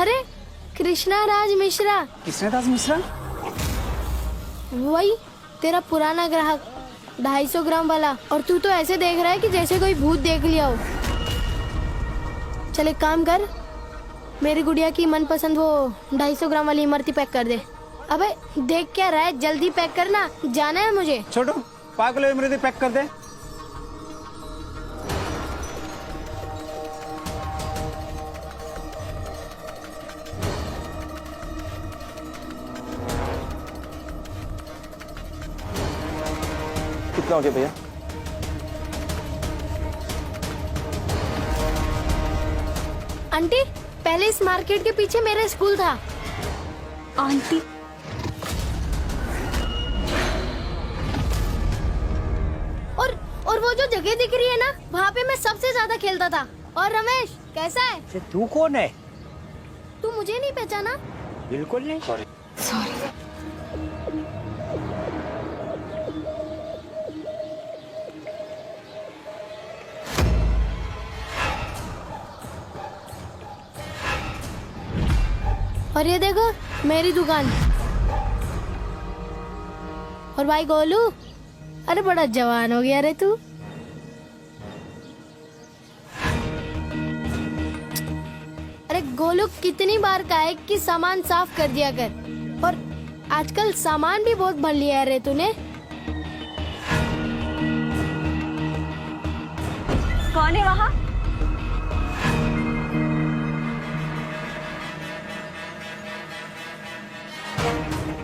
अरे कृष्णा राज मिश्रा। कृष्णा राज मिश्रा? वही तेरा पुराना ग्राहक, 250 ग्राम वाला। और तू तो ऐसे देख रहा है कि जैसे कोई भूत देख लिया हो। चल एक काम कर, मेरी गुड़िया की मनपसंद वो 250 ग्राम वाली इमरती पैक कर दे। अबे देख क्या रहा है, जल्दी पैक करना, जाना है मुझे। छोटू 5 किलो इमरती पैक कर दे। कितना हो गया भैया? आंटी, पहले इस मार्केट के पीछे मेरा स्कूल था। आंटी, और वो जो जगह दिख रही है ना, वहाँ पे मैं सबसे ज्यादा खेलता था। और रमेश कैसा है? तू कौन है? तू मुझे नहीं पहचाना? बिल्कुल नहीं। सॉरी। और ये देखो मेरी दुकान। और भाई गोलू, अरे बड़ा जवान हो गया रे तू। अरे गोलू, कितनी बार कहा है कि सामान साफ कर दिया कर। और आजकल सामान भी बहुत भर लिया है रे तूने। कौन है वहाँ?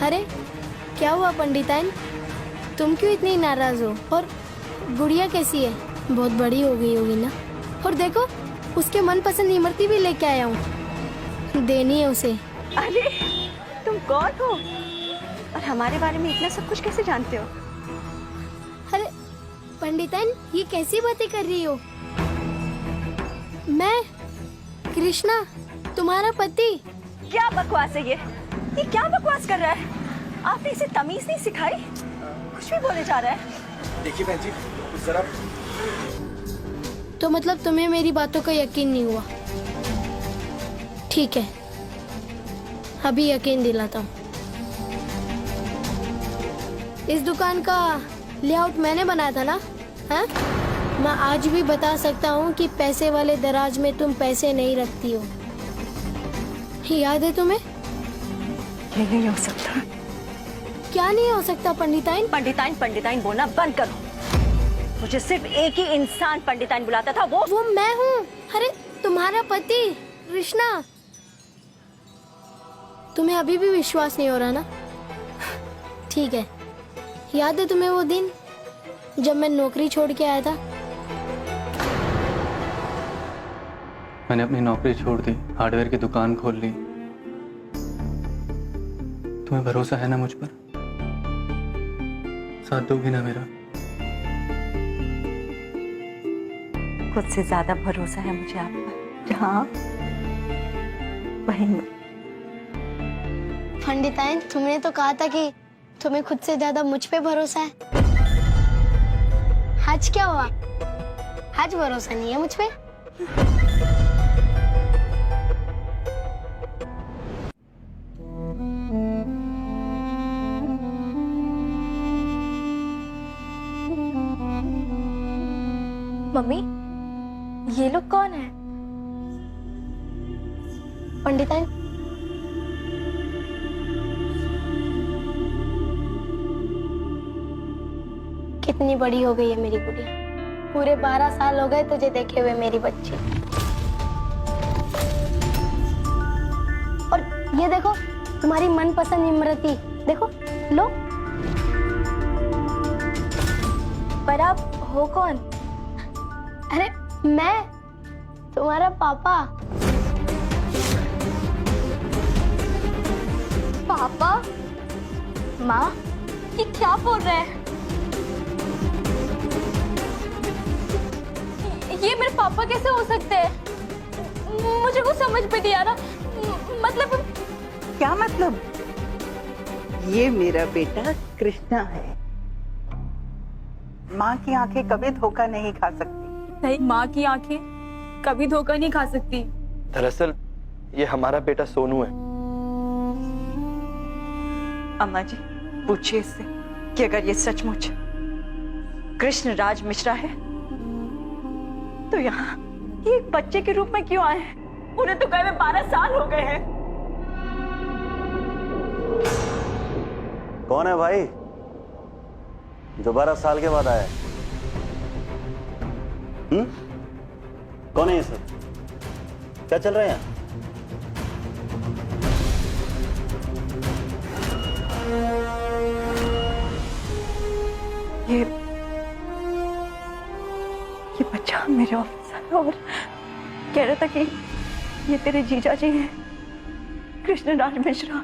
अरे क्या हुआ पंडिताइन, तुम क्यों इतनी नाराज हो? और गुड़िया कैसी है? बहुत बड़ी हो गई होगी ना। और देखो उसके मनपसंद इमरती भी लेके आया हूँ, देनी है उसे। अरे तुम कौन हो और हमारे बारे में इतना सब कुछ कैसे जानते हो? अरे पंडिताइन, ये कैसी बातें कर रही हो? मैं कृष्णा, तुम्हारा पति। क्या बकवास है ये क्या बकवास कर रहा है? आपने इसे तमीज नहीं सिखाई, कुछ भी बोले जा रहा है। देखिए बहन जी, जरा। तो मतलब तुम्हें मेरी बातों का यकीन नहीं हुआ? ठीक है, अभी यकीन दिलाता हूँ। इस दुकान का लेआउट मैंने बनाया था ना? हाँ? मैं आज भी बता सकता हूँ कि पैसे वाले दराज में तुम पैसे नहीं रखती हो। याद है तुम्हें? ये नहीं हो सकता। क्या नहीं हो सकता पंडिताइन? पंडिताइन बोलना बंद करो। मुझे सिर्फ एक ही इंसान पंडिताइन बुलाता था, वो मैं हूँ। अरे तुम्हारा पति कृष्णा। तुम्हें अभी भी विश्वास नहीं हो रहा ना? ठीक है, याद है तुम्हें वो दिन जब मैं नौकरी छोड़ के आया था? मैंने अपनी नौकरी छोड़ दी, हार्डवेयर की दुकान खोल ली। तुम्हें भरोसा है ना मुझ पर? साथ दोगी ना मेरा? खुद से ज्यादा भरोसा है मुझे आप पर। जहाँ वहीं। पंडिताइन, तुमने तो कहा था कि तुम्हें खुद से ज्यादा मुझ पे भरोसा है। आज क्या हुआ? आज भरोसा नहीं है मुझ पे? मम्मी, ये लोग कौन है? पंडिताइन, कितनी बड़ी हो गई है मेरी गुड़िया। पूरे 12 साल हो गए तुझे देखे हुए मेरी बच्ची। और ये देखो तुम्हारी मनपसंद इमरती, देखो लो। पर आप हो कौन? अरे मैं तुम्हारा पापा। पापा? माँ, ये क्या बोल रहे हैं? ये मेरे पापा कैसे हो सकते हैं? मुझे कुछ समझ में नहीं आ रहा। मतलब क्या मतलब? ये मेरा बेटा कृष्णा है। माँ की आंखें कभी धोखा नहीं खा सकती। नहीं, माँ की आंखें कभी धोखा नहीं खा सकती। दरअसल ये हमारा बेटा सोनू है। अम्मा जी, पूछिए इससे कि अगर ये सचमुच कृष्ण राज मिश्रा है तो यहाँ ये एक बच्चे के रूप में क्यों आए हैं? उन्हें तो गए हुए 12 साल हो गए हैं। कौन है भाई जो 12 साल के बाद आया है? कौन है ये सब? क्या चल रहा है यहाँ? ये बच्चा मेरे ऑफिस आया और कह रहा था कि ये तेरे जीजा जी हैं, कृष्ण राज मिश्रा।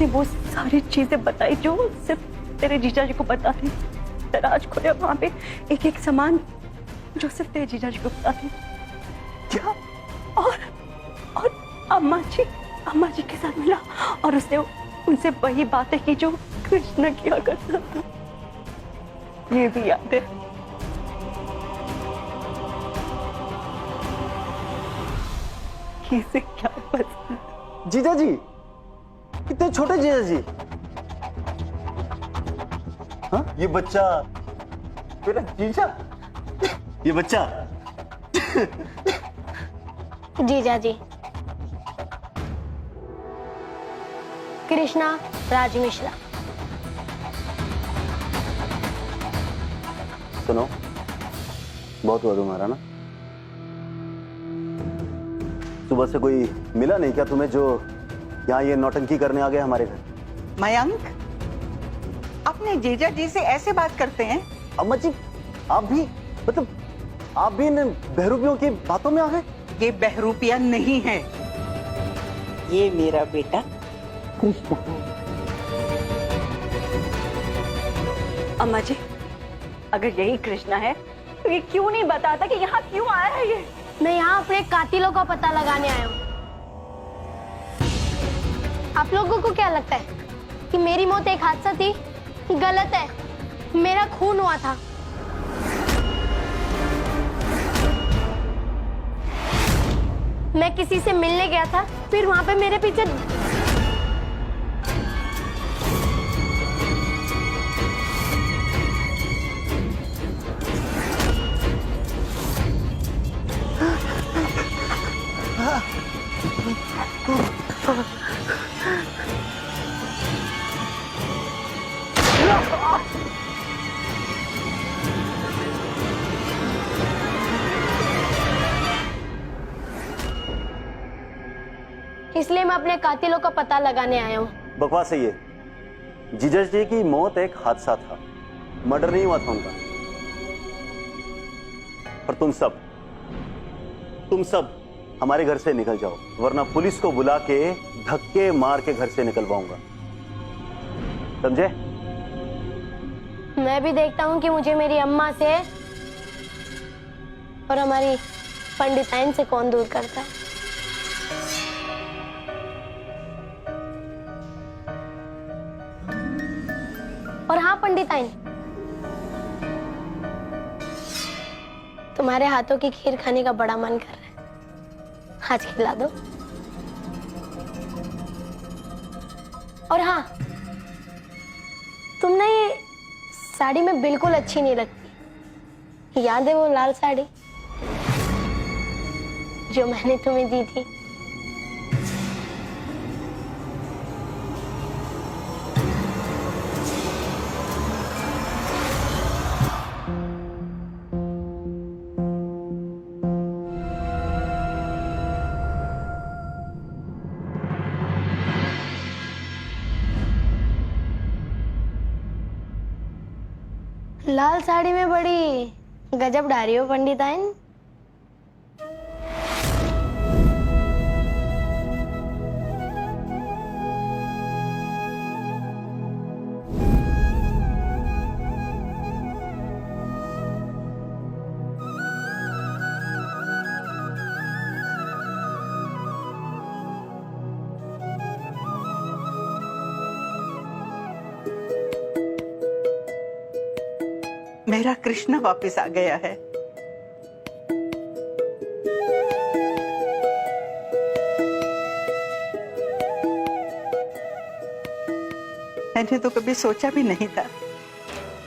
ने वो सारी चीजें बताई जो सिर्फ तेरे जीजा जी को पता थी। दराज खोले वहां पे एक एक सामान जो सिर्फ तेरे जीजा जी को पता थी। क्या? और अम्मा जी के साथ मिला और उसने उनसे वही बातें की जो कृष्ण किया करता था। ये भी याद है। इसे क्या पता? जीजा जी, कितने छोटे जीजा जी। हाँ, ये बच्चा मेरा जीजा, ये बच्चा जीजा जी कृष्णा राज मिश्रा। सुनो, बहुत हुआ तुम्हारा ना। सुबह से कोई मिला नहीं क्या तुम्हें जो यहाँ ये नौटंकी करने आ गया हमारे घर? मयंक, अपने जीजा जी से ऐसे बात करते हैं? अम्मा जी, आप भी मतलब आप भी इन बहरूपियों की बातों में आ गए? ये बहरूपिया नहीं है, ये मेरा बेटा कृष्ण है। अम्मा जी, अगर यही कृष्णा है तो ये क्यों नहीं बताता कि यहाँ क्यों आया है ये? मैं यहाँ अपने कातिलों का पता लगाने आया हूँ। आप लोगों को क्या लगता है कि मेरी मौत एक हादसा थी? गलत है, मेरा खून हुआ था। मैं किसी से मिलने गया था, फिर वहां पे मेरे पीछे इसलिए मैं अपने कातिलों का पता लगाने आया हूँ। बकवास है ये। जीजा जी की मौत एक हादसा था, मर्डर नहीं हुआ था उनका। और तुम सब हमारे घर से निकल जाओ, वरना पुलिस को बुला के धक्के मार के घर से निकलवाऊंगा, समझे? मैं भी देखता हूँ कि मुझे मेरी अम्मा से और हमारी पंडिताइन से कौन दूर करता है। और हाँ पंडिताइन, तुम्हारे हाथों की खीर खाने का बड़ा मन कर रहा है, आज खिला दो। और हाँ, तुम ना ये साड़ी में बिल्कुल अच्छी नहीं लगती। याद है वो लाल साड़ी जो मैंने तुम्हें दी थी? लाल साड़ी में बड़ी गजब डारी हो पंडिताइन। मेरा कृष्ण वापस आ गया है। मैंने तो कभी सोचा भी नहीं था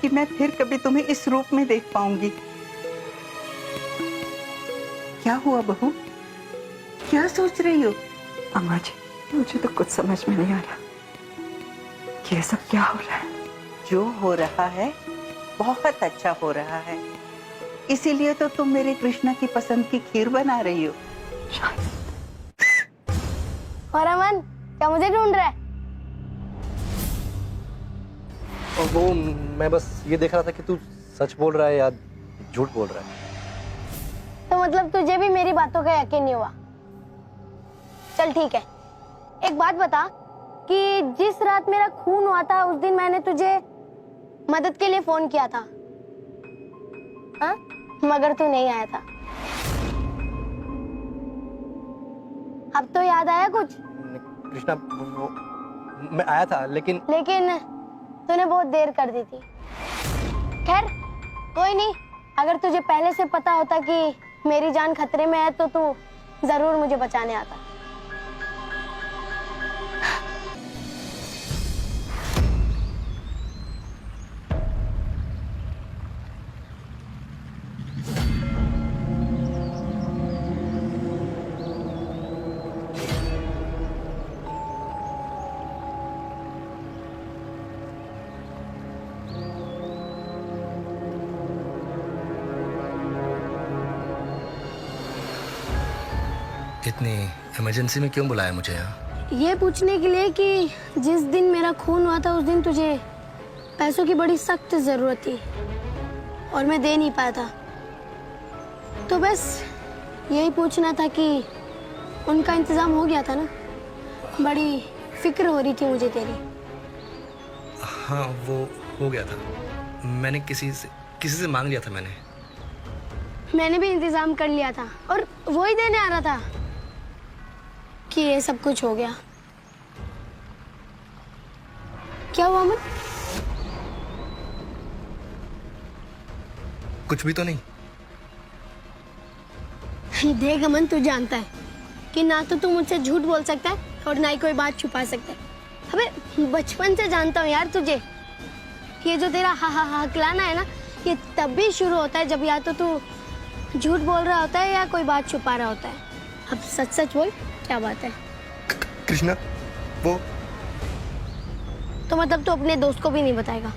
कि मैं फिर कभी तुम्हें इस रूप में देख पाऊंगी। क्या हुआ बहू, क्या सोच रही हो? अम्मा जी, मुझे तो कुछ समझ में नहीं आ रहा ये सब क्या हो रहा है। जो हो रहा है बहुत अच्छा हो रहा है, इसीलिए तो तुम मेरे कृष्णा की पसंद की खीर बना रही हो। और अमन, क्या मुझे ढूंढ रहा है? और वो मैं बस ये देख रहा था कि तू सच बोल रहा है या झूठ बोल रहा है। तो मतलब तुझे भी मेरी बातों का यकीन नहीं हुआ? चल ठीक है, एक बात बता कि जिस रात मेरा खून हुआ था उस दिन मैंने तुझे मदद के लिए फोन किया था, हाँ? मगर तू नहीं आया था। अब तो याद आया कुछ? कृष्णा, मैं आया था लेकिन तूने बहुत देर कर दी थी। खैर कोई नहीं, अगर तुझे पहले से पता होता कि मेरी जान खतरे में है तो तू जरूर मुझे बचाने आता। इतनी इमरजेंसी में क्यों बुलाया मुझे यहाँ? ये पूछने के लिए कि जिस दिन मेरा खून हुआ था उस दिन तुझे पैसों की बड़ी सख्त जरूरत थी और मैं दे नहीं पाया था, तो बस यही पूछना था कि उनका इंतजाम हो गया था ना? बड़ी फिक्र हो रही थी मुझे तेरी। हाँ, वो हो गया था। मैंने किसी से मांग लिया था। मैंने भी इंतजाम कर लिया था और वो ही देने आ रहा था कि ये सब कुछ हो गया। क्या हुआ अमन? कुछ भी तो नहीं। देख अमन, तू जानता है कि ना तो तू मुझसे झूठ बोल सकता है और ना ही कोई बात छुपा सकता है। अबे बचपन से जानता हूँ यार तुझे, ये जो तेरा हा हा हकलाना है ना, ये तब भी शुरू होता है जब या तो तू झूठ बोल रहा होता है या कोई बात छुपा रहा होता है। अब सच सच बोल, क्या बात है? कृष्णा, वो तो मतलब तू अपने दोस्त को भी नहीं बताएगा?